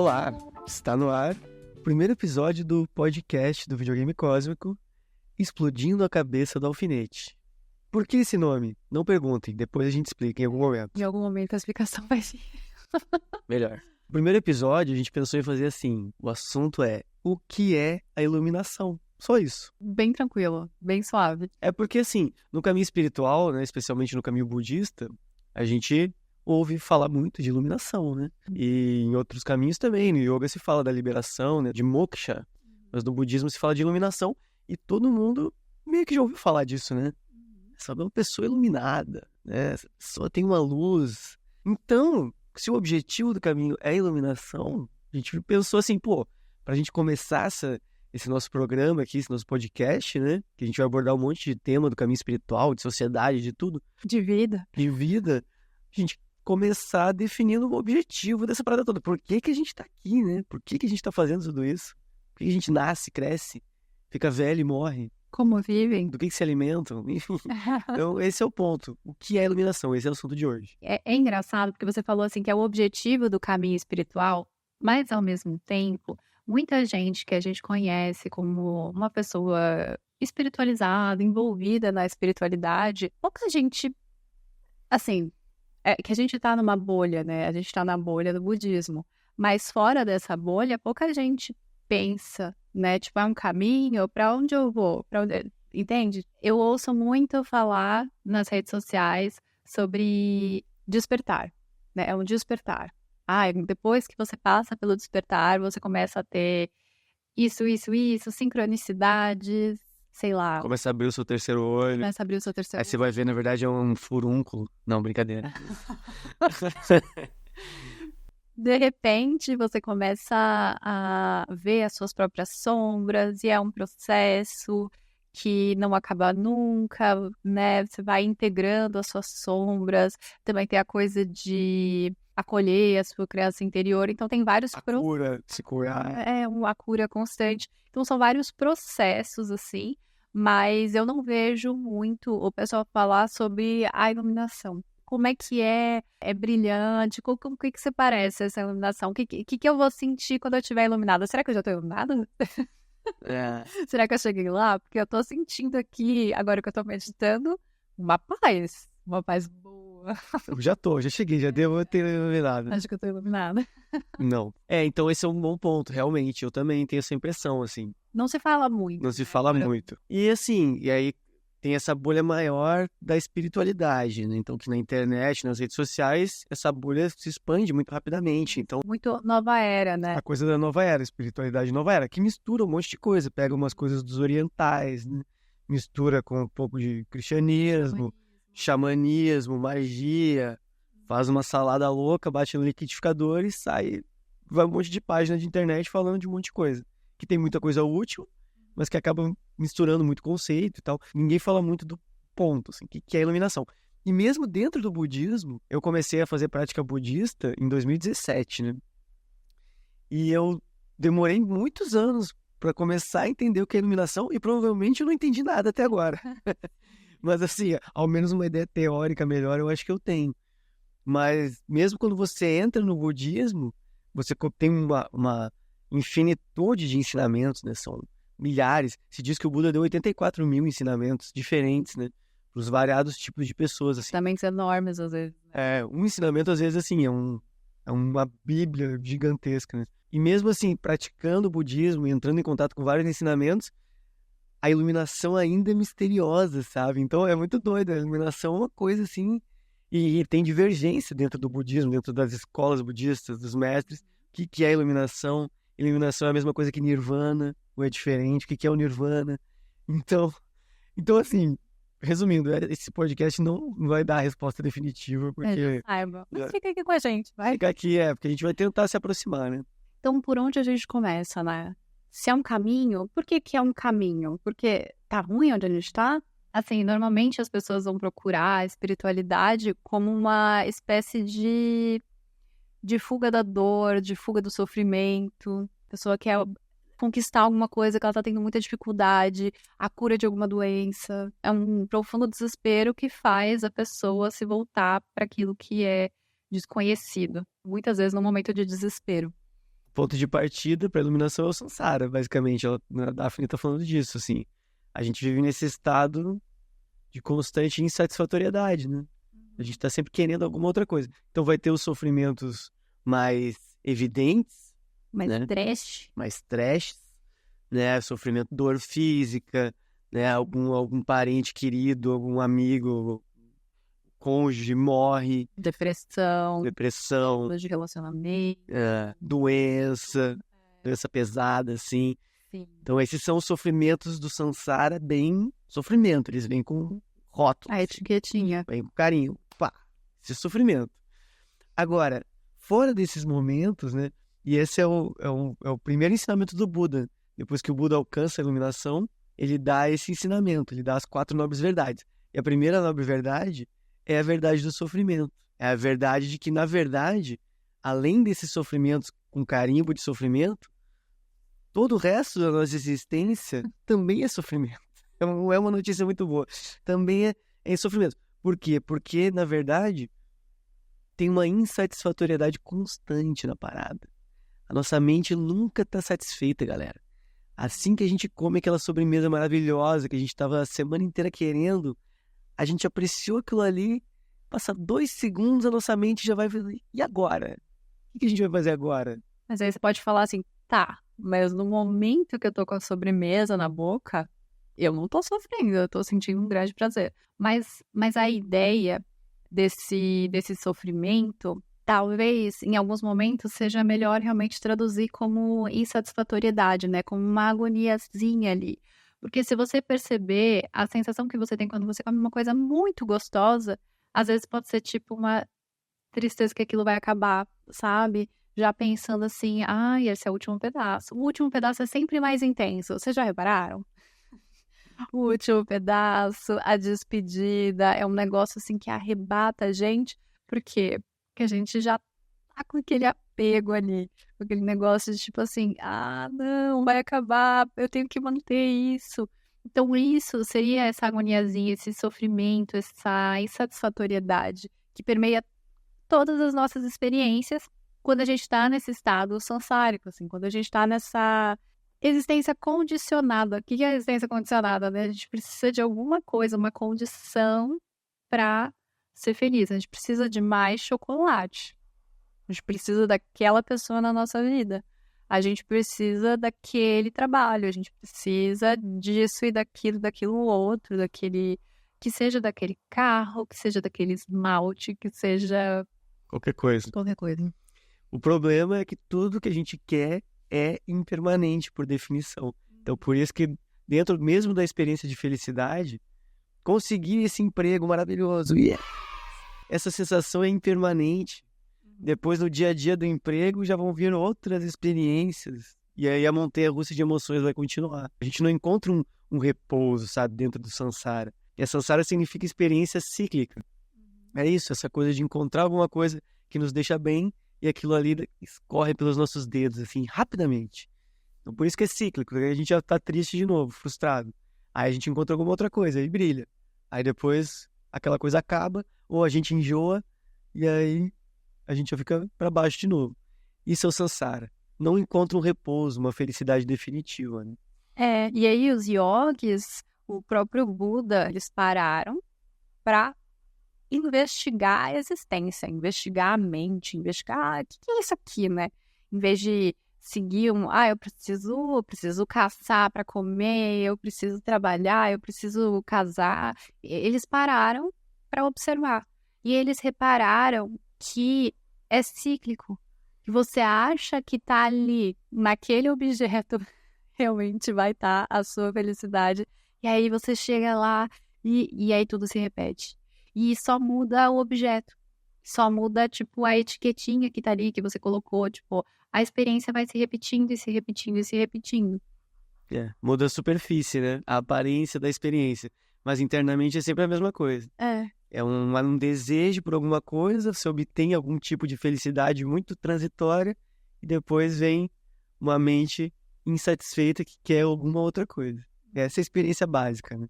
Olá, está no ar o primeiro episódio do podcast do Videogame Cósmico, Explodindo a Cabeça do Alfinete. Por que esse nome? Não perguntem, depois a gente explica em algum momento. Em algum momento a explicação vai vir. Melhor. No primeiro episódio a gente pensou em fazer assim, o assunto é o que é a iluminação? Só isso. Bem tranquilo, bem suave. É porque assim, no caminho espiritual, né, especialmente no caminho budista, a gente ouve falar muito de iluminação, né? E em outros caminhos também, no yoga se fala da liberação, né, de moksha, mas no budismo se fala de iluminação e todo mundo meio que já ouviu falar disso, né? Sabe, é uma pessoa iluminada, né? Essa pessoa tem uma luz. Então, se o objetivo do caminho é iluminação, a gente pensou assim, pra gente começar esse nosso programa aqui, esse nosso podcast, né? Que a gente vai abordar um monte de tema do caminho espiritual, de sociedade, de tudo. De vida. De vida, a gente começar definindo o objetivo dessa parada toda. Por que a gente tá aqui, né? Por que a gente tá fazendo tudo isso? Por que a gente nasce, cresce, fica velho e morre? Como vivem. Do que se alimentam? Enfim. Então, esse é o ponto. O que é iluminação? Esse é o assunto de hoje. É engraçado porque você falou assim que é o objetivo do caminho espiritual, mas ao mesmo tempo, muita gente que a gente conhece como uma pessoa espiritualizada, envolvida na espiritualidade, pouca gente, assim, que a gente tá numa bolha, né? A gente tá na bolha do budismo. Mas fora dessa bolha, pouca gente pensa, né? Tipo, é um caminho, pra onde eu vou? Entende? Eu ouço muito falar nas redes sociais sobre despertar, né? É um despertar. Depois que você passa pelo despertar, você começa a ter isso, sincronicidades, sei lá. Começa a abrir o seu terceiro olho. Começa a abrir o seu terceiro Aí você vai ver, na verdade, é um furúnculo. Não, brincadeira. De repente, você começa a ver as suas próprias sombras e é um processo que não acaba nunca, né? Você vai integrando as suas sombras. Também tem a coisa de acolher a sua criança interior. Então, tem vários... Cura, se curar. É uma cura constante. Então, são vários processos, assim. Mas eu não vejo muito o pessoal falar sobre a iluminação. Como é que é? É brilhante? O que você parece essa iluminação? O que eu vou sentir quando eu estiver iluminada? Será que eu já estou iluminada? É. Será que eu cheguei lá? Porque eu estou sentindo aqui, agora que eu estou meditando, uma paz boa. Eu já cheguei, já devo ter iluminado. Acho que eu estou iluminada. Não. Então esse é um bom ponto, realmente. Eu também tenho essa impressão, assim. Não se fala muito. Não se fala muito. E assim, e aí tem essa bolha maior da espiritualidade, né? Então, que na internet, nas redes sociais, essa bolha se expande muito rapidamente. Então, muito nova era, né? A coisa da nova era, espiritualidade nova era, que mistura um monte de coisa. Pega umas coisas dos orientais, né? Mistura com um pouco de cristianismo, xamanismo, magia, faz uma salada louca, bate no liquidificador e sai, vai um monte de página de internet falando de um monte de coisa. Que tem muita coisa útil, mas que acabam misturando muito conceito e tal. Ninguém fala muito do ponto, assim, que é a iluminação. E mesmo dentro do budismo, eu comecei a fazer prática budista em 2017, né? E eu demorei muitos anos para começar a entender o que é iluminação e provavelmente eu não entendi nada até agora. Mas assim, ao menos uma ideia teórica melhor eu acho que eu tenho. Mas mesmo quando você entra no budismo, você tem uma infinitude de ensinamentos, né? São milhares. Se diz que o Buda deu 84 mil ensinamentos diferentes, né? Para os variados tipos de pessoas, assim. Também são enormes, às vezes. Um ensinamento, às vezes, assim, é uma bíblia gigantesca, né? E mesmo assim, praticando o budismo e entrando em contato com vários ensinamentos, a iluminação ainda é misteriosa, sabe? Então é muito doido. A iluminação é uma coisa, assim... E tem divergência dentro do budismo, dentro das escolas budistas, dos mestres. O que é iluminação? Iluminação é a mesma coisa que nirvana, ou é diferente? O que é o nirvana? Então assim, resumindo, esse podcast não vai dar a resposta definitiva, porque... Saiba. Mas fica aqui com a gente, vai. Fica aqui, porque a gente vai tentar se aproximar, né? Então, por onde a gente começa, né? Se é um caminho, por que é um caminho? Porque tá ruim onde a gente tá? Assim, normalmente as pessoas vão procurar a espiritualidade como uma espécie de fuga da dor, de fuga do sofrimento. A pessoa quer conquistar alguma coisa que ela tá tendo muita dificuldade, a cura de alguma doença. É um profundo desespero que faz a pessoa se voltar para aquilo que é desconhecido. Muitas vezes no momento de desespero. ponto de partida para a iluminação é o samsara, basicamente. A Daphne está falando disso, assim. A gente vive nesse estado de constante insatisfatoriedade, né? A gente está sempre querendo alguma outra coisa. Então vai ter os sofrimentos mais evidentes, Mais né? Mais trash, né? Sofrimento, dor física, né? Algum parente querido, algum amigo, cônjuge morre. Depressão de relacionamento. Doença pesada, assim. Sim. Então esses são os sofrimentos do samsara, bem sofrimento. Eles vêm com rótulos. A etiquetinha. Vem com carinho. Pá, esse sofrimento. Agora, fora desses momentos, né? E esse é o primeiro ensinamento do Buda. Depois que o Buda alcança a iluminação, ele dá esse ensinamento, ele dá as 4 nobres verdades. E a primeira nobre verdade é a verdade do sofrimento. É a verdade de que, na verdade, além desses sofrimentos com carimbo de sofrimento, todo o resto da nossa existência também é sofrimento. Não é uma notícia muito boa. Também é sofrimento. Por quê? Porque, na verdade, tem uma insatisfatoriedade constante na parada. A nossa mente nunca está satisfeita, galera. Assim que a gente come aquela sobremesa maravilhosa que a gente estava a semana inteira querendo, a gente apreciou aquilo ali, passa 2 segundos, a nossa mente já vai... E agora? O que a gente vai fazer agora? Mas aí você pode falar assim, tá, mas no momento que eu tô com a sobremesa na boca, eu não tô sofrendo, eu tô sentindo um grande prazer. Mas a ideia desse sofrimento, talvez, em alguns momentos, seja melhor realmente traduzir como insatisfatoriedade, né? Como uma agoniazinha ali. Porque se você perceber, a sensação que você tem quando você come uma coisa muito gostosa, às vezes pode ser tipo uma tristeza que aquilo vai acabar, sabe? Já pensando assim, esse é o último pedaço. O último pedaço é sempre mais intenso. Vocês já repararam? O último pedaço, a despedida, é um negócio assim que arrebata a gente. Por quê? Porque a gente já tá com aquele apego ali, com aquele negócio de tipo assim, não, vai acabar, eu tenho que manter isso. Então isso seria essa agoniazinha, esse sofrimento, essa insatisfatoriedade que permeia todas as nossas experiências quando a gente está nesse estado sansárico, assim, quando a gente está nessa existência condicionada. O que é a existência condicionada, né? A gente precisa de alguma coisa, uma condição para ser feliz. A gente precisa de mais chocolate. A gente precisa daquela pessoa na nossa vida. A gente precisa daquele trabalho. A gente precisa disso e daquilo outro, daquele... Que seja daquele carro, que seja daquele esmalte, que seja... Qualquer coisa. O problema é que tudo que a gente quer é impermanente, por definição. Então, por isso que dentro mesmo da experiência de felicidade, conseguir esse emprego maravilhoso, essa sensação é impermanente. Depois, no dia a dia do emprego, já vão vir outras experiências. E aí a montanha-russa de emoções vai continuar. A gente não encontra um repouso, sabe, dentro do samsara. E a samsara significa experiência cíclica. É isso, essa coisa de encontrar alguma coisa que nos deixa bem e aquilo ali escorre pelos nossos dedos, assim, rapidamente. Então, por isso que é cíclico, a gente já tá triste de novo, frustrado. Aí a gente encontra alguma outra coisa, aí brilha. Aí depois aquela coisa acaba, ou a gente enjoa, e aí a gente já fica para baixo de novo. Isso é o samsara. Não encontra um repouso, uma felicidade definitiva, né? E aí os yogis, o próprio Buda, eles pararam para investigar a existência, investigar a mente, investigar o que é isso aqui, né? Em vez de seguir eu preciso caçar para comer, eu preciso trabalhar, eu preciso casar. Eles pararam para observar. E eles repararam que é cíclico, que você acha que tá ali, naquele objeto, realmente vai estar a sua felicidade. E aí você chega lá e aí tudo se repete. E só muda o objeto. Só muda, tipo, a etiquetinha que tá ali, que você colocou. Tipo, a experiência vai se repetindo e se repetindo e se repetindo. Muda a superfície, né? A aparência da experiência. Mas internamente é sempre a mesma coisa. É um desejo por alguma coisa, você obtém algum tipo de felicidade muito transitória e depois vem uma mente insatisfeita que quer alguma outra coisa. Essa é a experiência básica, né?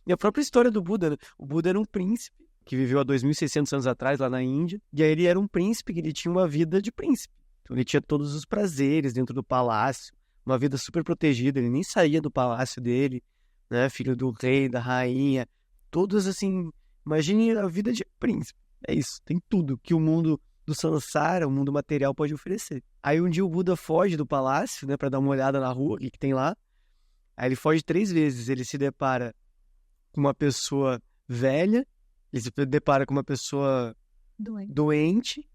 E a própria história do Buda, né? O Buda era um príncipe que viveu há 2.600 anos atrás lá na Índia, e aí ele era um príncipe que ele tinha uma vida de príncipe. Então ele tinha todos os prazeres dentro do palácio, uma vida super protegida, ele nem saía do palácio dele, né? Filho do rei, da rainha, todos assim, imagine a vida de príncipe. É isso, tem tudo que o mundo do Sansara, o mundo material pode oferecer. Aí um dia o Buda foge do palácio, né, para dar uma olhada na rua, o que tem lá. Aí ele foge 3 vezes, ele se depara com uma pessoa velha, ele se depara com uma pessoa doente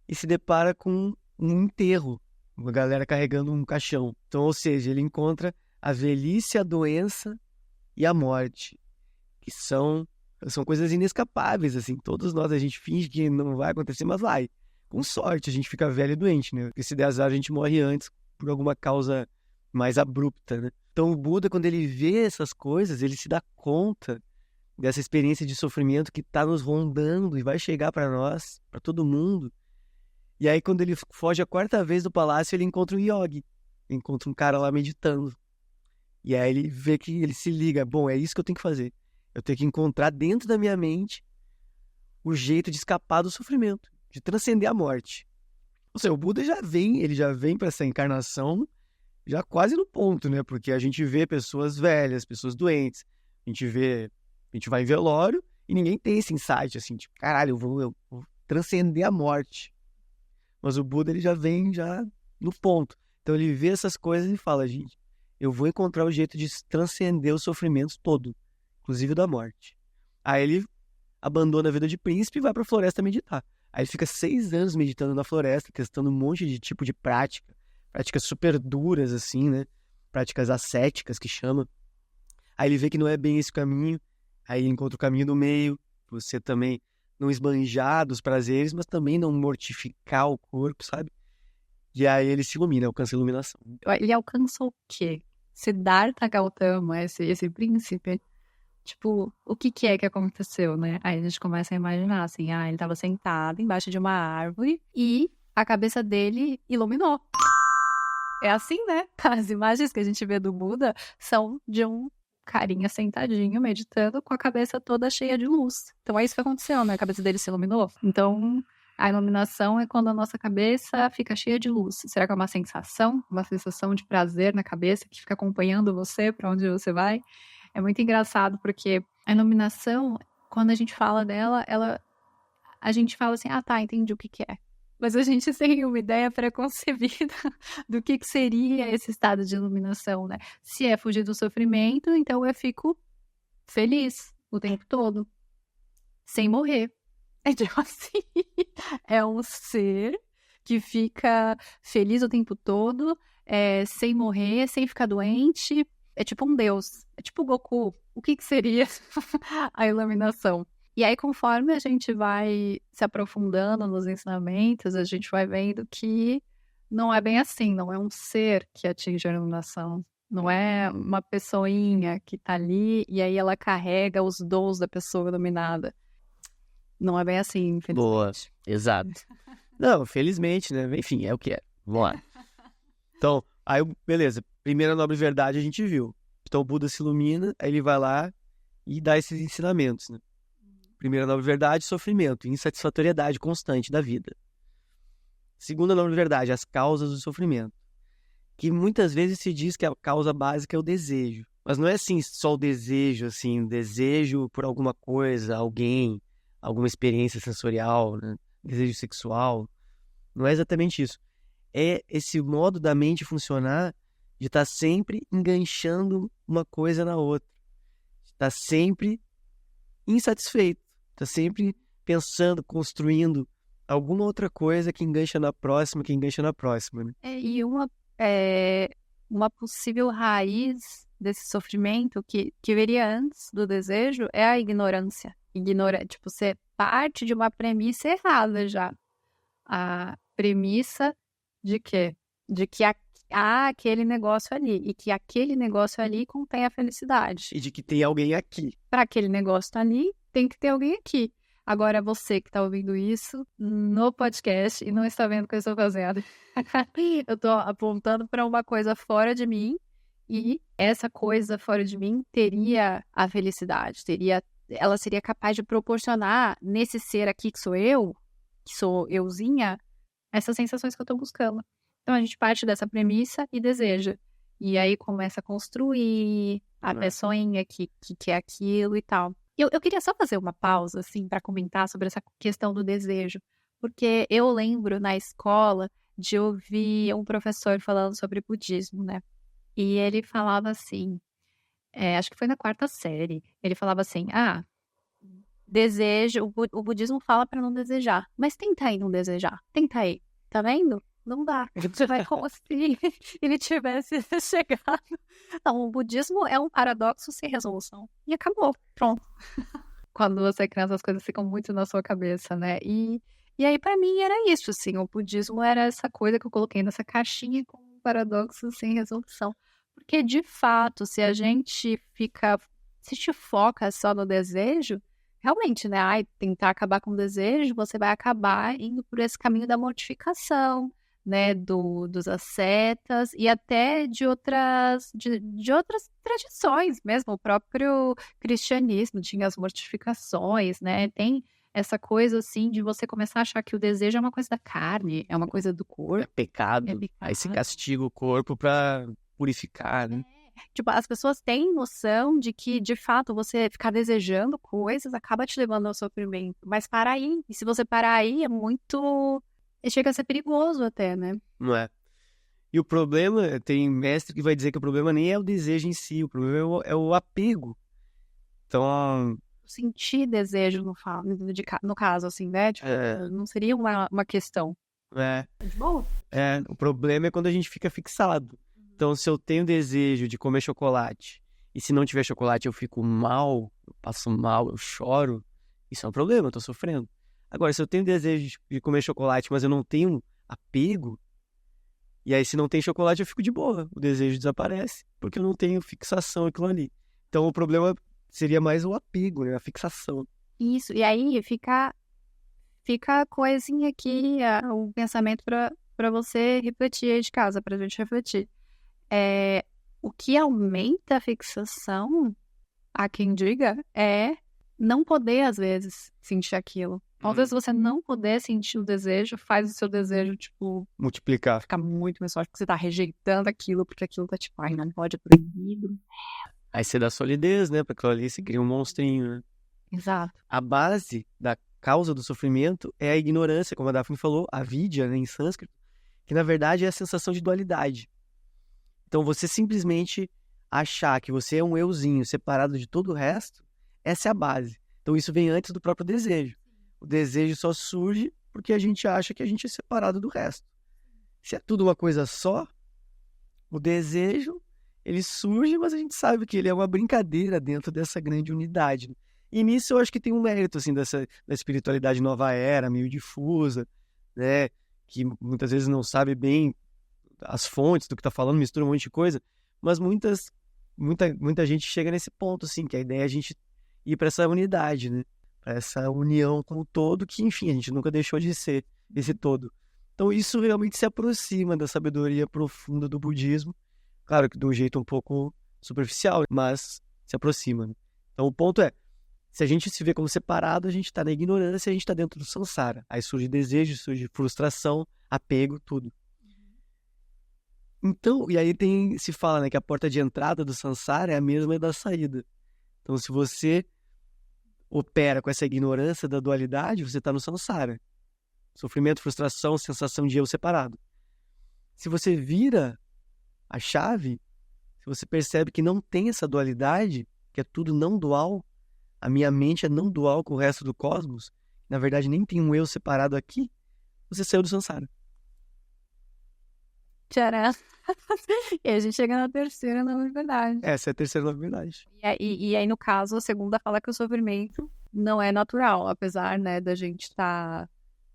e se depara com um enterro, uma galera carregando um caixão. Então, ou seja, ele encontra a velhice, a doença e a morte, que são coisas inescapáveis, assim. Todos nós, a gente finge que não vai acontecer, mas vai. Com sorte, a gente fica velho e doente, né? Porque se der azar, a gente morre antes por alguma causa mais abrupta, né? Então, o Buda, quando ele vê essas coisas, ele se dá conta dessa experiência de sofrimento que está nos rondando e vai chegar para nós, para todo mundo. E aí, quando ele foge a 4ª vez do palácio, ele encontra um yogi. Ele encontra um cara lá meditando. E aí ele vê que ele se liga. Bom, é isso que eu tenho que fazer. Eu tenho que encontrar dentro da minha mente o jeito de escapar do sofrimento, de transcender a morte. Ou seja, o Buda ele já vem para essa encarnação já quase no ponto, né? Porque a gente vê pessoas velhas, pessoas doentes. A gente vai em velório e ninguém tem esse insight, assim, tipo, caralho, eu vou transcender a morte. Mas o Buda, ele já vem já no ponto. Então ele vê essas coisas e fala, gente, eu vou encontrar o jeito de transcender os sofrimentos todo, inclusive da morte. Aí ele abandona a vida de príncipe e vai para a floresta meditar. Aí ele fica 6 anos meditando na floresta, testando um monte de tipo de práticas super duras, assim, né? Práticas ascéticas, que chama. Aí ele vê que não é bem esse o caminho, aí ele encontra o caminho do meio, você também não esbanjar dos prazeres, mas também não mortificar o corpo, sabe? E aí ele se ilumina, alcança a iluminação. Ele alcançou o quê? Siddhartha Gautama, esse príncipe, tipo, o que é que aconteceu, né? Aí a gente começa a imaginar, assim, ele estava sentado embaixo de uma árvore e a cabeça dele iluminou. É assim, né? As imagens que a gente vê do Buda são de um carinha sentadinho, meditando, com a cabeça toda cheia de luz. Então é isso que aconteceu, né? A cabeça dele se iluminou. Então, a iluminação é quando a nossa cabeça fica cheia de luz. Será que é uma sensação de prazer na cabeça que fica acompanhando você para onde você vai? É muito engraçado, porque a iluminação, quando a gente fala dela, a gente fala assim, tá, entendi o que é. Mas a gente tem uma ideia preconcebida do que seria esse estado de iluminação, né? Se é fugir do sofrimento, então eu fico feliz o tempo todo, sem morrer. É tipo assim, é um ser que fica feliz o tempo todo, sem morrer, sem ficar doente. É tipo um deus, é tipo o Goku. O que seria a iluminação? E aí, conforme a gente vai se aprofundando nos ensinamentos, a gente vai vendo que não é bem assim, não é um ser que atinge a iluminação. Não é uma pessoinha que tá ali e aí ela carrega os dons da pessoa iluminada. Não é bem assim, infelizmente. Boa, exato. Não, felizmente, né? Enfim, é o que é. Vamos lá. Então, aí, beleza. Primeira nobre verdade a gente viu. Então o Buda se ilumina, aí ele vai lá e dá esses ensinamentos, né? Primeira nobre verdade, sofrimento, insatisfatoriedade constante da vida. Segunda nobre verdade, as causas do sofrimento. Que muitas vezes se diz que a causa básica é o desejo. Mas não é assim só o desejo, assim, desejo por alguma coisa, alguém, alguma experiência sensorial, né? Desejo sexual. Não é exatamente isso. É esse modo da mente funcionar de estar sempre enganchando uma coisa na outra. Está sempre insatisfeito. Está sempre pensando, construindo alguma outra coisa que engancha na próxima, né? E uma possível raiz desse sofrimento que viria antes do desejo é a ignorância. Tipo, você parte de uma premissa errada já. A premissa de quê? De que há aquele negócio ali, e que aquele negócio ali contém a felicidade. E de que tem alguém aqui. Para aquele negócio estar ali, tem que ter alguém aqui. Agora, você que está ouvindo isso no podcast e não está vendo o que eu estou fazendo, eu estou apontando para uma coisa fora de mim, e essa coisa fora de mim teria a felicidade, ela seria capaz de proporcionar nesse ser aqui que sou euzinha, essas sensações que eu tô buscando. Então a gente parte dessa premissa e deseja. E aí começa a construir a pessoinha que quer aquilo e tal. Eu queria só fazer uma pausa, assim, para comentar sobre essa questão do desejo. Porque eu lembro na escola de ouvir um professor falando sobre budismo, né? E ele falava assim, acho que foi na 4ª série, ele falava assim, desejo, o budismo fala para não desejar, mas tenta aí não desejar, tenta aí, tá vendo? Não dá, você vai como se ele tivesse chegado. Não, o budismo é um paradoxo sem resolução, e acabou, pronto. Quando você é criança, as coisas ficam muito na sua cabeça, né? E aí, pra mim, era isso, assim, o budismo era essa coisa que eu coloquei nessa caixinha com um paradoxo sem resolução. Porque, de fato, se a gente foca só no desejo, realmente, né? Tentar acabar com o desejo, você vai acabar indo por esse caminho da mortificação, né? Dos ascetas e até de outras tradições mesmo. O próprio cristianismo tinha as mortificações, né? Tem essa coisa, assim, de você começar a achar que o desejo é uma coisa da carne, é uma coisa do corpo. É pecado. Aí se castiga o corpo pra purificar, né? Tipo, as pessoas têm noção de que, de fato, você ficar desejando coisas acaba te levando ao sofrimento. Mas para aí. E se você parar aí, é muito... Chega a ser perigoso até, né? Não é? E o problema, tem mestre que vai dizer que o problema nem é o desejo em si, o problema é o apego. Então... sentir desejo no caso, assim, né? Tipo, não seria uma questão. De boa. O problema é quando a gente fica fixado. Então, se eu tenho desejo de comer chocolate, e se não tiver chocolate eu fico mal, eu passo mal, eu choro, isso é um problema, eu tô sofrendo. Agora, se eu tenho desejo de comer chocolate, mas eu não tenho apego, e aí se não tem chocolate eu fico de boa, o desejo desaparece, porque eu não tenho fixação aquilo ali. Então, o problema seria mais o apego, né? A fixação. Isso, e aí fica a coisinha aqui, o pensamento para você refletir aí de casa, pra gente refletir. O que aumenta a fixação, há quem diga, é não poder, às vezes, sentir aquilo. Às vezes você não poder sentir o desejo faz o seu desejo, tipo... multiplicar. Ficar muito mais forte, porque você tá rejeitando aquilo, porque aquilo tá tipo, ai, não pode, é proibido. Aí você dá solidez, né? Pra aquilo ali você cria um monstrinho, né? Exato. A base da causa do sofrimento é a ignorância, como a Daphne falou, a vidya, né, em sânscrito, que na verdade é a sensação de dualidade. Então você simplesmente achar que você é um euzinho separado de todo o resto, essa é a base. Então isso vem antes do próprio desejo. O desejo só surge porque a gente acha que a gente é separado do resto. Se é tudo uma coisa só, o desejo, ele surge, mas a gente sabe que ele é uma brincadeira dentro dessa grande unidade. E nisso eu acho que tem um mérito, assim, da espiritualidade nova era, meio difusa, né? Que muitas vezes não sabe bem as fontes do que está falando, mistura um monte de coisa, mas muita gente chega nesse ponto, assim, que a ideia é a gente ir para essa unidade, né? Para essa união com o todo, que, enfim, a gente nunca deixou de ser esse todo. Então isso realmente se aproxima da sabedoria profunda do budismo, claro que de um jeito um pouco superficial, mas se aproxima, né? Então o ponto é, se a gente se vê como separado, a gente está na ignorância, a gente está dentro do samsara. Aí surge desejo, surge frustração, apego, tudo. Então, e aí se fala, né, que a porta de entrada do samsara é a mesma da saída. Então, se você opera com essa ignorância da dualidade, você está no samsara. Sofrimento, frustração, sensação de eu separado. Se você vira a chave, se você percebe que não tem essa dualidade, que é tudo não dual, a minha mente é não dual com o resto do cosmos, na verdade nem tem um eu separado aqui, você saiu do samsara. Tcharam! E a gente chega na terceira novidade. Essa é a terceira novidade. E aí, no caso, a segunda fala que o sofrimento não é natural, apesar, né, da gente estar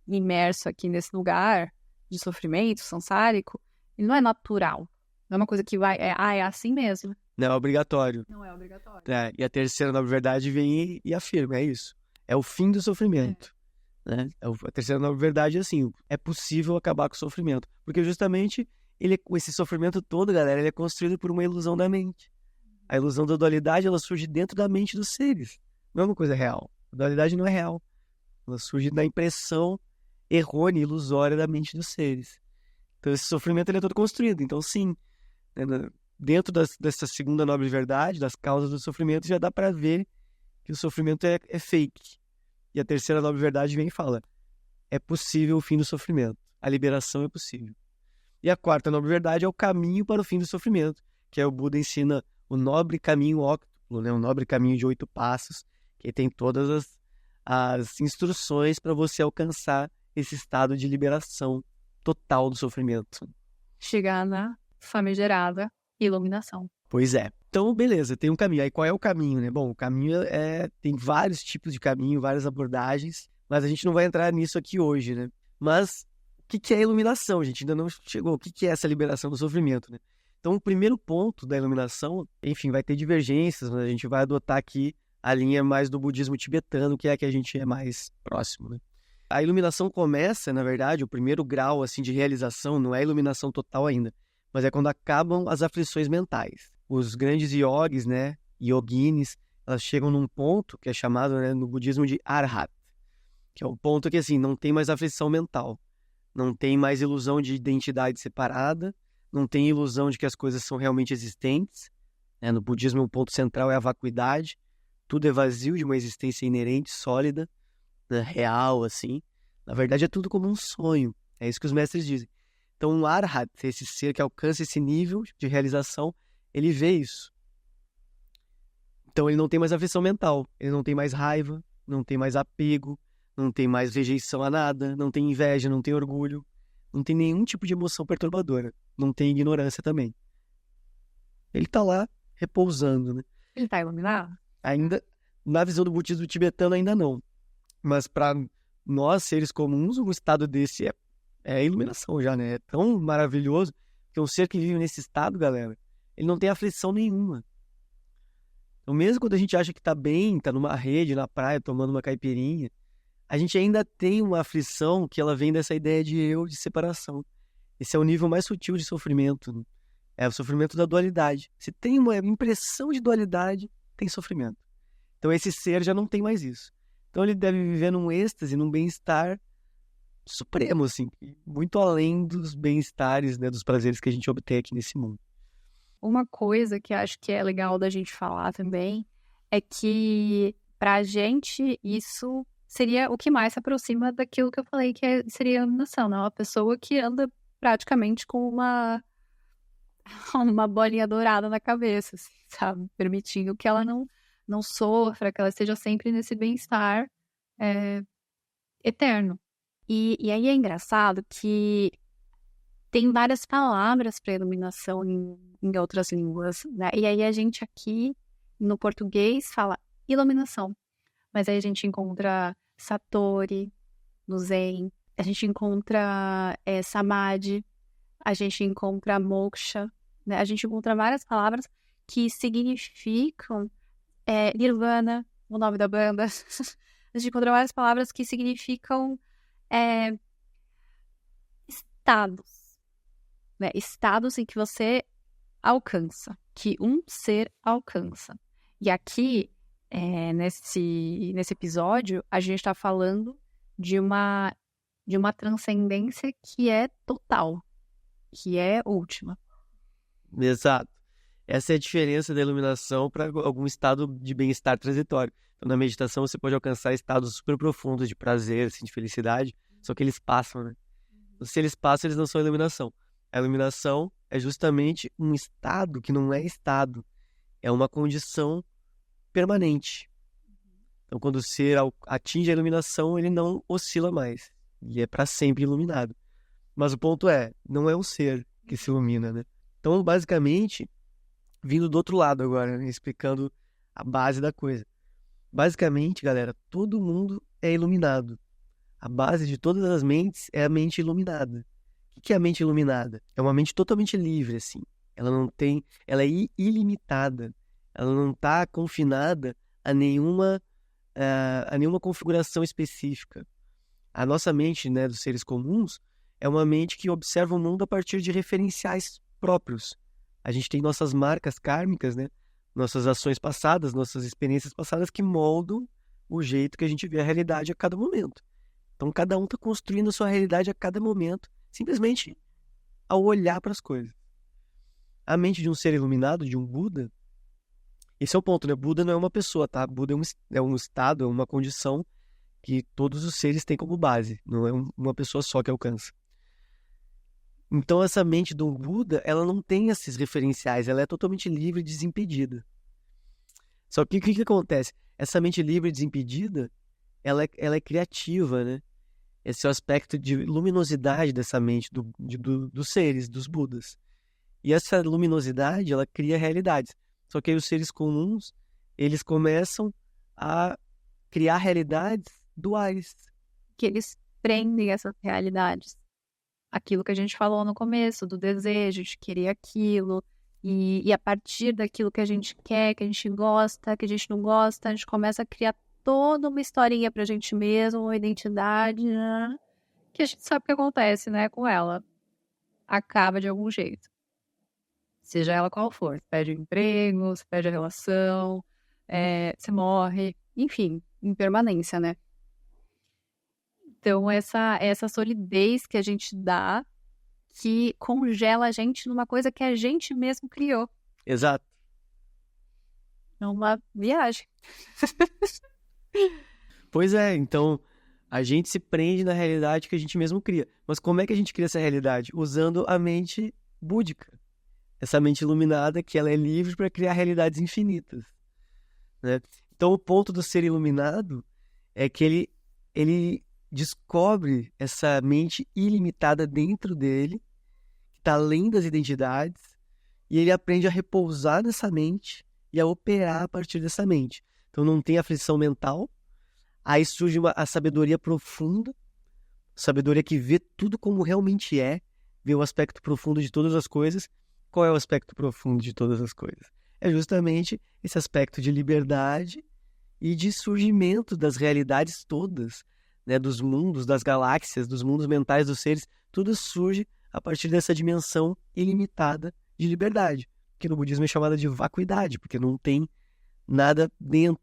imerso aqui nesse lugar de sofrimento samsárico, ele não é natural. Não é uma coisa que vai... é assim mesmo. Não é obrigatório. Não é obrigatório. E a terceira nova verdade vem e afirma, é isso. É o fim do sofrimento. Né? A terceira nova verdade é assim, é possível acabar com o sofrimento. Porque justamente esse sofrimento todo, galera, ele é construído por uma ilusão da mente. A ilusão da dualidade, ela surge dentro da mente dos seres. Não é uma coisa real. A dualidade não é real. Ela surge da impressão errônea e ilusória da mente dos seres. Então esse sofrimento ele é todo construído. Então sim, né, dentro dessa segunda nobre verdade, das causas do sofrimento, já dá para ver que o sofrimento é fake. E a terceira nobre verdade vem e fala, é possível o fim do sofrimento. A liberação é possível. E a quarta nobre verdade é o caminho para o fim do sofrimento, que é o Buda ensina o nobre caminho óctuplo, né? O nobre caminho de 8 passos, que tem todas as instruções para você alcançar esse estado de liberação total do sofrimento. Chegar na famigerada iluminação. Pois é. Então, beleza, tem um caminho. Aí qual é o caminho, né? Bom, o caminho tem vários tipos de caminho, várias abordagens, mas a gente não vai entrar nisso aqui hoje, né? Mas o que é a iluminação? A gente ainda não chegou. O que é essa liberação do sofrimento, né? Então, o primeiro ponto da iluminação, enfim, vai ter divergências, mas a gente vai adotar aqui a linha mais do budismo tibetano, que é a que a gente é mais próximo, né? A iluminação começa, na verdade, o primeiro grau assim de realização não é a iluminação total ainda, mas é quando acabam as aflições mentais. Os grandes yogis, né, yoginis, elas chegam num ponto que é chamado, né, no budismo de arhat, que é o ponto que assim não tem mais aflição mental, não tem mais ilusão de identidade separada, não tem ilusão de que as coisas são realmente existentes, né? No budismo o ponto central é a vacuidade, tudo é vazio de uma existência inerente, sólida, né, real, assim. Na verdade é tudo como um sonho, é isso que os mestres dizem. Então o arhat, esse ser que alcança esse nível de realização, ele vê isso. Então ele não tem mais aflição mental, ele não tem mais raiva, não tem mais apego, não tem mais rejeição a nada, não tem inveja, não tem orgulho, não tem nenhum tipo de emoção perturbadora, não tem ignorância também. Ele está lá repousando, né? Ele está iluminado? Ainda, na visão do budismo tibetano, ainda não. Mas para nós, seres comuns, um estado desse é iluminação já, né? É tão maravilhoso que um ser que vive nesse estado, galera, ele não tem aflição nenhuma. Então, mesmo quando a gente acha que tá bem, tá numa rede, na praia, tomando uma caipirinha, a gente ainda tem uma aflição que ela vem dessa ideia de eu, de separação. Esse é o nível mais sutil de sofrimento, né? É o sofrimento da dualidade. Se tem uma impressão de dualidade, tem sofrimento. Então, esse ser já não tem mais isso. Então, ele deve viver num êxtase, num bem-estar supremo, assim, muito além dos bem-estares, né, dos prazeres que a gente obtém aqui nesse mundo. Uma coisa que acho que é legal da gente falar também é que, pra gente, isso seria o que mais se aproxima daquilo que eu falei que seria a iluminação, né? Uma pessoa que anda praticamente com uma bolinha dourada na cabeça, assim, sabe? Permitindo que ela não sofra, que ela esteja sempre nesse bem-estar eterno. E aí é engraçado que tem várias palavras para iluminação em outras línguas, né? E aí a gente aqui, no português, fala iluminação. Mas aí a gente encontra Satori no Zen, a gente encontra Samadhi, a gente encontra Moksha, né? A gente encontra várias palavras que significam Nirvana, o nome da banda. A gente encontra várias palavras que significam estados, né? Estados em que você alcança, que um ser alcança. E aqui, nesse episódio, a gente está falando de uma transcendência que é total, que é última. Exato. Essa é a diferença da iluminação para algum estado de bem-estar transitório. Então, na meditação, você pode alcançar estados super profundos de prazer, assim, de felicidade, só que eles passam, né? Então, se eles passam, eles não são iluminação. A iluminação é justamente um estado que não é estado, é uma condição permanente. Então, quando o ser atinge a iluminação, ele não oscila mais. Ele é para sempre iluminado. Mas o ponto não é um ser que se ilumina, né? Então, basicamente, vindo do outro lado agora, né? Explicando a base da coisa. Basicamente, galera, todo mundo é iluminado. A base de todas as mentes é a mente iluminada. O que é a mente iluminada? É uma mente totalmente livre, assim. Ela é ilimitada. Ela não está confinada a nenhuma configuração específica. A nossa mente, né, dos seres comuns, é uma mente que observa o mundo a partir de referenciais próprios. A gente tem nossas marcas kármicas, né? Nossas ações passadas, nossas experiências passadas que moldam o jeito que a gente vê a realidade a cada momento. Então, cada um está construindo a sua realidade a cada momento, simplesmente ao olhar para as coisas. A mente de um ser iluminado, de um Buda, esse é o ponto, né? Buda não é uma pessoa, tá? Buda é um estado, é uma condição que todos os seres têm como base, não é uma pessoa só que alcança. Então, essa mente do Buda, ela não tem esses referenciais, ela é totalmente livre e desimpedida. Só que o que acontece? Essa mente livre e desimpedida, ela é criativa, né? Esse é o aspecto de luminosidade dessa mente dos seres, dos Budas. E essa luminosidade, ela cria realidades. Só que aí os seres comuns, eles começam a criar realidades duais. Que eles prendem essas realidades. Aquilo que a gente falou no começo, do desejo de querer aquilo. E a partir daquilo que a gente quer, que a gente gosta, que a gente não gosta, a gente começa a criar toda uma historinha pra gente mesmo, uma identidade, né? Que a gente sabe o que acontece, né, com ela. Acaba de algum jeito. Seja ela qual for. Você perde o emprego, você perde a relação, você morre, enfim, impermanência, né? Então, essa solidez que a gente dá, que congela a gente numa coisa que a gente mesmo criou. Exato. É uma viagem. Pois é, então a gente se prende na realidade que a gente mesmo cria. Mas como é que a gente cria essa realidade? Usando a mente búdica. Essa mente iluminada que ela é livre para criar realidades infinitas, né? Então o ponto do ser iluminado é que ele descobre essa mente ilimitada dentro dele, que está além das identidades, e ele aprende a repousar nessa mente e a operar a partir dessa mente. Então não tem aflição mental, aí surge a sabedoria profunda, sabedoria que vê tudo como realmente é, vê o aspecto profundo de todas as coisas. Qual é o aspecto profundo de todas as coisas? É justamente esse aspecto de liberdade e de surgimento das realidades todas, né, dos mundos, das galáxias, dos mundos mentais dos seres, tudo surge a partir dessa dimensão ilimitada de liberdade, que no budismo é chamada de vacuidade, porque não tem nada dentro.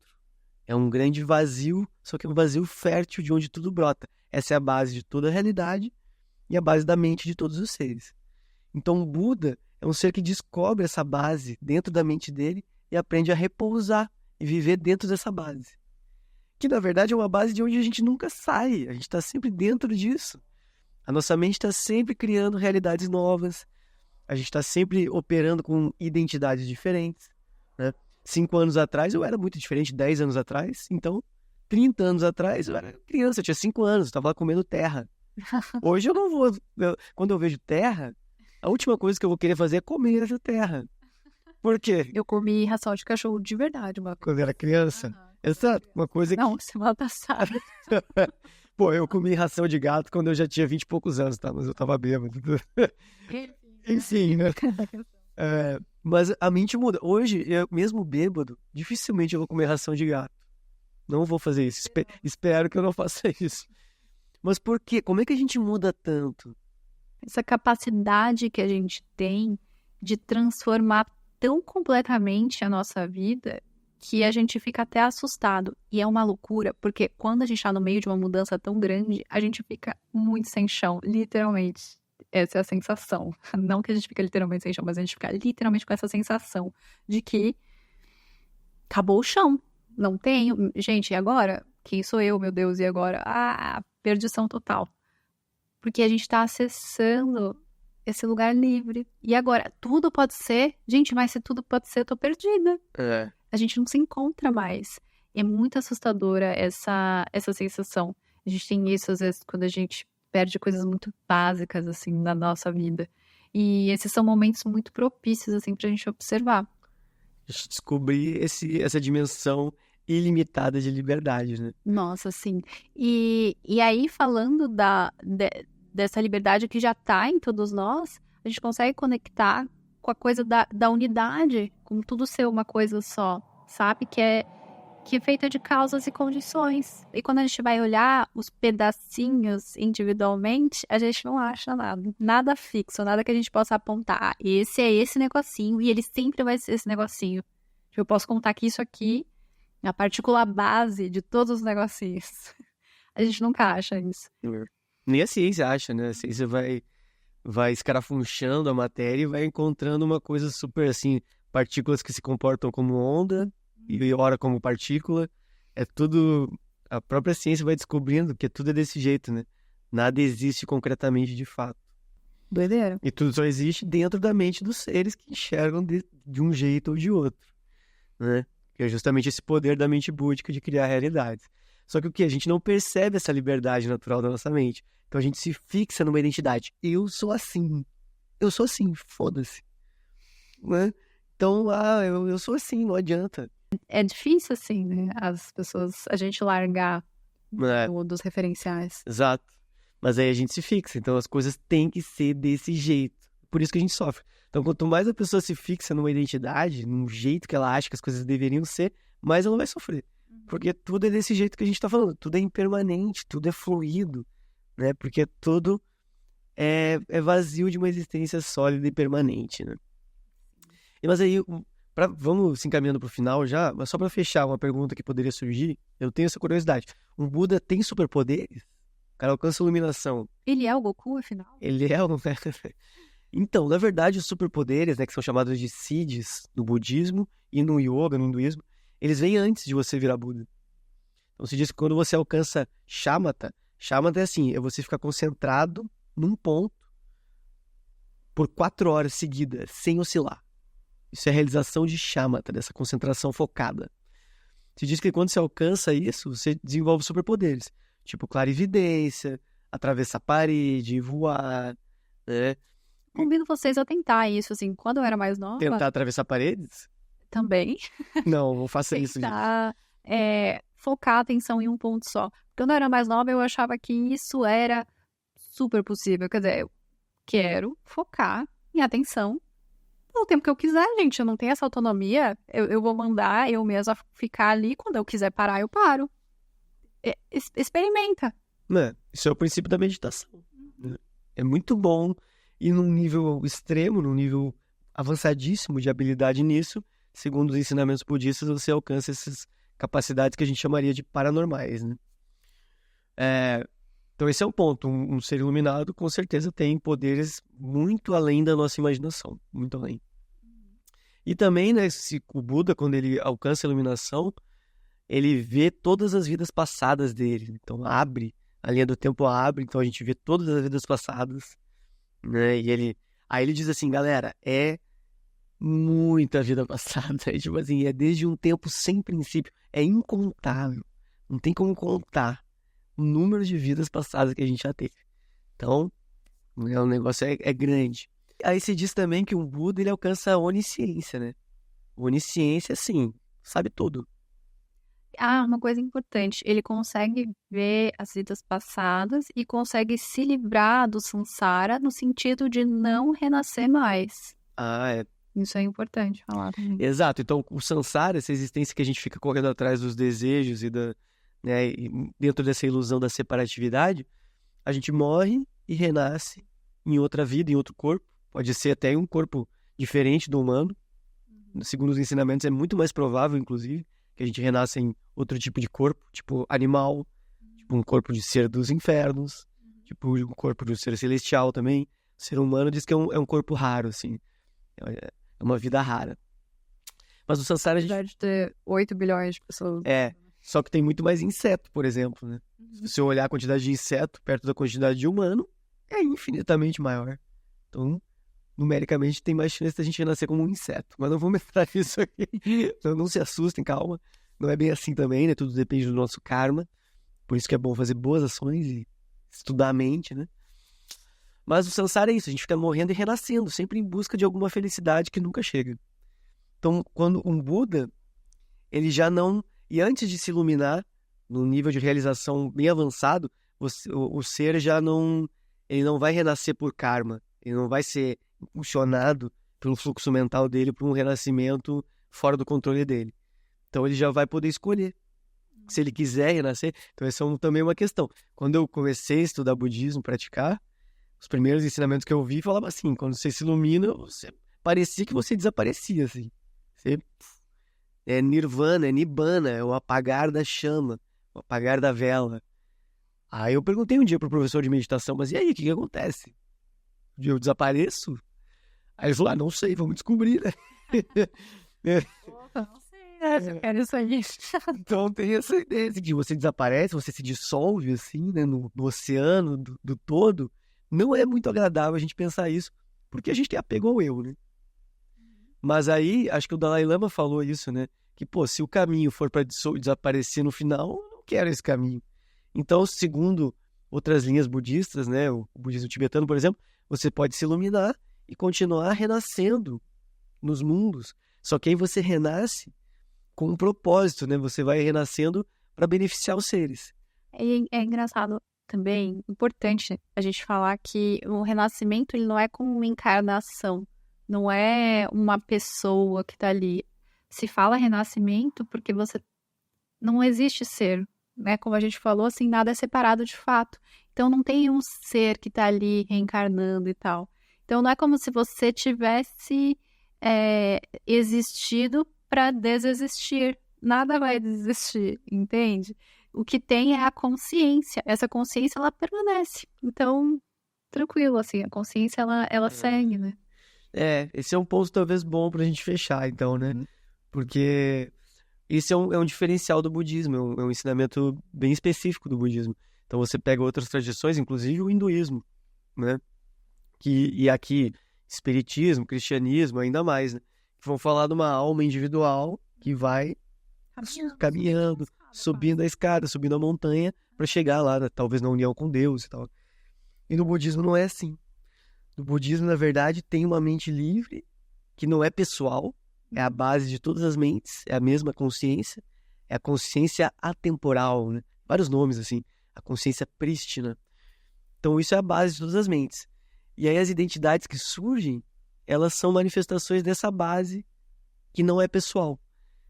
É um grande vazio, só que é um vazio fértil de onde tudo brota. Essa é a base de toda a realidade e a base da mente de todos os seres. Então o Buda é um ser que descobre essa base dentro da mente dele e aprende a repousar e viver dentro dessa base. Que na verdade é uma base de onde a gente nunca sai, a gente está sempre dentro disso. A nossa mente está sempre criando realidades novas, a gente está sempre operando com identidades diferentes, né? 5 anos atrás eu era muito diferente, 10 anos atrás, então 30 anos atrás eu era criança, eu tinha 5 anos, estava lá comendo terra. Hoje eu não vou, quando eu vejo terra, a última coisa que eu vou querer fazer é comer essa terra. Por quê? Eu comi ração de cachorro de verdade, uma Quando eu era criança. Exato, uma coisa que... Não, semana passada. Pô, eu comi ração de gato quando eu já tinha 20 e poucos anos, tá? Mas eu tava bêbado. Enfim, né? Mas a mente muda. Hoje, eu mesmo bêbado, dificilmente eu vou comer ração de gato. Não vou fazer isso. Espero que eu não faça isso. Mas por quê? Como é que a gente muda tanto? Essa capacidade que a gente tem de transformar tão completamente a nossa vida que a gente fica até assustado. E é uma loucura, porque quando a gente está no meio de uma mudança tão grande, a gente fica muito sem chão, literalmente. Essa é a sensação. Não que a gente fica literalmente sem chão, mas a gente fica literalmente com essa sensação de que acabou o chão. Não tenho. Gente, e agora? Quem sou eu, meu Deus? E agora? Perdição total. Porque a gente está acessando esse lugar livre. E agora, tudo pode ser? Gente, mas se tudo pode ser, eu tô perdida. A gente não se encontra mais. É muito assustadora essa sensação. A gente tem isso, às vezes, quando a gente perde coisas muito básicas, assim, na nossa vida. E esses são momentos muito propícios, assim, pra gente observar. Descobrir essa dimensão ilimitada de liberdade, né? Nossa, sim. E aí, falando dessa liberdade que já está em todos nós, a gente consegue conectar com a coisa da unidade, com tudo ser uma coisa só, sabe? Que é feita de causas e condições. E quando a gente vai olhar os pedacinhos individualmente, a gente não acha nada fixo, nada que a gente possa apontar. Esse é esse negocinho, e ele sempre vai ser esse negocinho. Eu posso contar que isso aqui é a partícula base de todos os negocinhos. A gente nunca acha isso. Nem a ciência acha, né? A ciência vai escarafunchando a matéria e vai encontrando uma coisa super assim, partículas que se comportam como onda e ora como partícula. É tudo. A própria ciência vai descobrindo que tudo é desse jeito, né? Nada existe concretamente de fato. Doideira. E tudo só existe dentro da mente dos seres que enxergam de um jeito ou de outro, né? Que é justamente esse poder da mente búdica de criar realidades. Só que o que? A gente não percebe essa liberdade natural da nossa mente. Então a gente se fixa numa identidade. Eu sou assim, foda-se. Né? Então, eu sou assim, não adianta. É difícil, assim, né? A gente largar É, dos referenciais. exato. Mas aí a gente se fixa. Então as coisas têm que ser desse jeito. Por isso que a gente sofre. Então quanto mais a pessoa se fixa numa identidade, num jeito que ela acha que as coisas deveriam ser, mais ela vai sofrer. Porque tudo é desse jeito que a gente tá falando. Tudo é impermanente, tudo é fluido, né? Porque tudo é vazio de uma existência sólida e permanente, né? Mas aí, vamos se encaminhando pro final já, mas só para fechar uma pergunta que poderia surgir, eu tenho essa curiosidade. Um Buda tem superpoderes? O cara alcança iluminação. Ele é o Goku, afinal? Ele é um... Então, na verdade, os superpoderes, né, que são chamados de siddhis no budismo e no yoga, no hinduísmo, eles vêm antes de você virar Buda. Então se diz que quando você alcança shamatha é assim, é você ficar concentrado num ponto por 4 horas seguidas, sem oscilar. Isso é a realização de shamatha, dessa concentração focada. Se diz que quando você alcança isso, você desenvolve superpoderes, tipo clarividência, atravessar a parede, voar, né? Convido vocês a tentar isso, assim, quando eu era mais nova. Tentar atravessar paredes? Também. Não, não faça isso, gente. Tentar focar a atenção em um ponto só. Quando eu era mais nova, eu achava que isso era super possível. Quer dizer, eu quero focar minha atenção no tempo que eu quiser, gente. Eu não tenho essa autonomia. Eu vou mandar eu mesma ficar ali. Quando eu quiser parar, eu paro. Experimenta. Isso é o princípio da meditação. É muito bom ir num nível extremo, num nível avançadíssimo de habilidade nisso. Segundo os ensinamentos budistas, você alcança essas capacidades que a gente chamaria de paranormais, né? Então esse é um ponto. Um ser iluminado, com certeza, tem poderes muito além da nossa imaginação. Muito além. E também, né, o Buda, quando ele alcança a iluminação, ele vê todas as vidas passadas dele. Então abre, a linha do tempo abre, então a gente vê todas as vidas passadas, né? E aí ele diz assim, galera, muita vida passada, tipo assim, é desde um tempo sem princípio, é incontável, não tem como contar o número de vidas passadas que a gente já teve. Então, o negócio é grande. Aí se diz também que um Buda, ele alcança a onisciência, né? Onisciência, sim, sabe tudo. Uma coisa importante, ele consegue ver as vidas passadas e consegue se livrar do samsara no sentido de não renascer mais. Isso é importante falar também. Exato. Então, o samsara, essa existência que a gente fica correndo atrás dos desejos e dentro dessa ilusão da separatividade, a gente morre e renasce em outra vida, em outro corpo. Pode ser até um corpo diferente do humano. Segundo os ensinamentos, é muito mais provável, inclusive, que a gente renasça em outro tipo de corpo, tipo animal, tipo um corpo de ser dos infernos, tipo um corpo de ser celestial também. O ser humano diz que é um corpo raro, assim. É uma vida rara. Mas o samsara... Apesar de ter 8 bilhões de pessoas. Só que tem muito mais inseto, por exemplo, né? Se você olhar a quantidade de inseto perto da quantidade de humano, é infinitamente maior. Então, numericamente, tem mais chance da gente renascer como um inseto. Mas não vou entrar nisso aqui. Então, não se assustem, calma. Não é bem assim também, né? Tudo depende do nosso karma. Por isso que é bom fazer boas ações e estudar a mente, né? Mas o samsara é isso, a gente fica morrendo e renascendo, sempre em busca de alguma felicidade que nunca chega. Então, quando um Buda, ele já não... E antes de se iluminar, num nível de realização bem avançado, o ser já não... Ele não vai renascer por karma. Ele não vai ser impulsionado pelo fluxo mental dele para um renascimento fora do controle dele. Então, ele já vai poder escolher. Se ele quiser renascer. Então, essa é também uma questão. Quando eu comecei a estudar budismo, praticar, os primeiros ensinamentos que eu vi falavam assim, quando você se ilumina, parecia que você desaparecia, assim. É nirvana, é nibbana, é o apagar da chama, o apagar da vela. Aí eu perguntei um dia pro professor de meditação, mas e aí, o que acontece? Eu desapareço? Aí ele falou, não sei, vamos descobrir, né? Opa, não sei, né? Eu quero isso aí. Então tem essa ideia de que você desaparece, você se dissolve assim, né, no oceano do todo. Não é muito agradável a gente pensar isso, porque a gente tem apego ao eu, né? Mas aí, acho que o Dalai Lama falou isso, né? Que, pô, se o caminho for para desaparecer no final, eu não quero esse caminho. Então, segundo outras linhas budistas, né? O budismo tibetano, por exemplo, você pode se iluminar e continuar renascendo nos mundos. Só que aí você renasce com um propósito, né? Você vai renascendo para beneficiar os seres. É engraçado também, importante a gente falar que o renascimento ele não é como uma encarnação, não é uma pessoa que está ali. Se fala renascimento porque você não existe ser, né? Como a gente falou, assim, nada é separado de fato. Então não tem um ser que está ali reencarnando e tal. Então não é como se você tivesse existido para desexistir. Nada vai desistir, entende? O que tem é a consciência. Essa consciência, ela permanece. Então, tranquilo, assim, a consciência, ela segue, né? Esse é um ponto talvez bom pra gente fechar, então, né? Porque isso é um diferencial do budismo, é um ensinamento bem específico do budismo. Então você pega outras tradições, inclusive o hinduísmo, né? E aqui, espiritismo, cristianismo, ainda mais, né? Que vão falar de uma alma individual que vai caminhando, subindo a escada, subindo a montanha, para chegar lá, né? Talvez na união com Deus e tal. E no budismo não é assim. No budismo, na verdade, tem uma mente livre, que não é pessoal, é a base de todas as mentes, é a mesma consciência, é a consciência atemporal, né? Vários nomes, assim, a consciência prístina. Então, isso é a base de todas as mentes. E aí, as identidades que surgem, elas são manifestações dessa base que não é pessoal.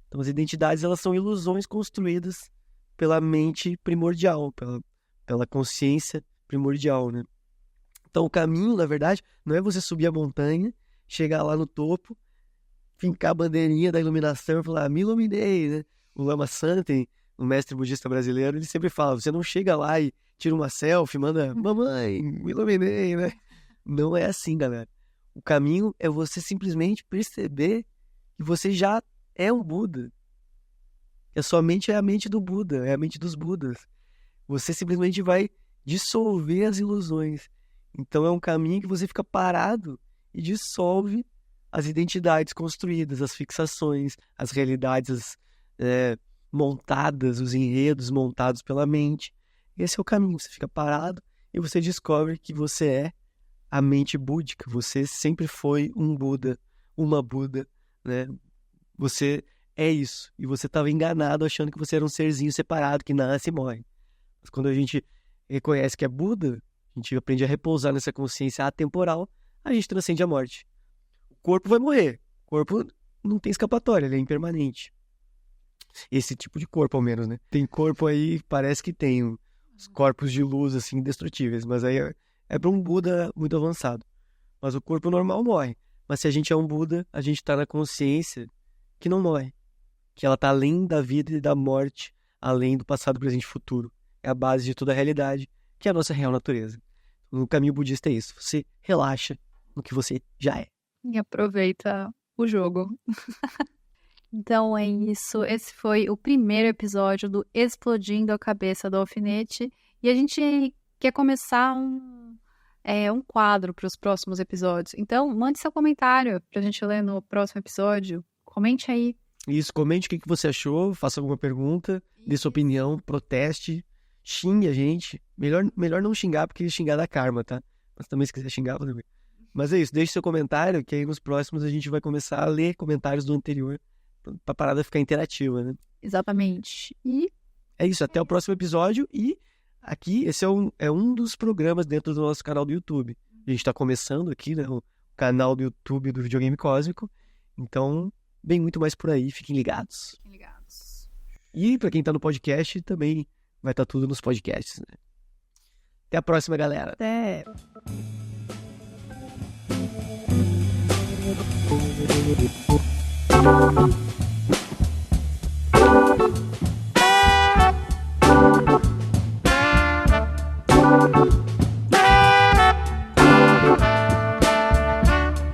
Então, as identidades, elas são ilusões construídas pela mente primordial, pela consciência primordial, né? Então, o caminho, na verdade, não é você subir a montanha, chegar lá no topo, fincar a bandeirinha da iluminação e falar, me iluminei, né? O Lama Santen, o mestre budista brasileiro, ele sempre fala, você não chega lá e tira uma selfie, manda, mamãe, me iluminei, né? Não é assim, galera. O caminho é você simplesmente perceber que você já é um Buda. Que a sua mente é a mente do Buda, é a mente dos Budas. Você simplesmente vai dissolver as ilusões. Então é um caminho que você fica parado e dissolve as identidades construídas, as fixações, as realidades montadas, os enredos montados pela mente. Esse é o caminho, você fica parado e você descobre que você é a mente búdica, você sempre foi um Buda, uma Buda, né? Você é isso, e você estava enganado achando que você era um serzinho separado que nasce e morre. Mas quando a gente reconhece que é Buda, a gente aprende a repousar nessa consciência atemporal, a gente transcende a morte. O corpo vai morrer, o corpo não tem escapatória, ele é impermanente. Esse tipo de corpo, ao menos, né? Tem corpo aí, parece que tem os corpos de luz, assim, indestrutíveis, mas aí é para um Buda muito avançado. Mas o corpo normal morre. Mas se a gente é um Buda, a gente está na consciência que não morre. Que ela está além da vida e da morte, além do passado, presente e futuro. É a base de toda a realidade, que é a nossa real natureza. No caminho budista é isso. Você relaxa no que você já é. E aproveita o jogo. Então é isso. Esse foi o primeiro episódio do Explodindo a Cabeça do Alfinete. E a gente quer começar um quadro para os próximos episódios. Então, mande seu comentário para a gente ler no próximo episódio. Comente aí. Isso, comente o que você achou, faça alguma pergunta, dê sua opinião, proteste, xingue a gente. Melhor não xingar, porque xingar dá karma, tá? Mas também se quiser xingar, tudo bem. Mas é isso, deixe seu comentário, que aí nos próximos a gente vai começar a ler comentários do anterior, pra parada ficar interativa, né? Exatamente. E é isso, até o próximo episódio. E aqui, esse é um dos programas dentro do nosso canal do YouTube. A gente tá começando aqui, né? O canal do YouTube do Videogame Cósmico. Então, vem muito mais por aí, fiquem ligados. Fiquem ligados. E pra quem tá no podcast, também vai estar tudo nos podcasts, né? Até a próxima, galera. Até. Tchau.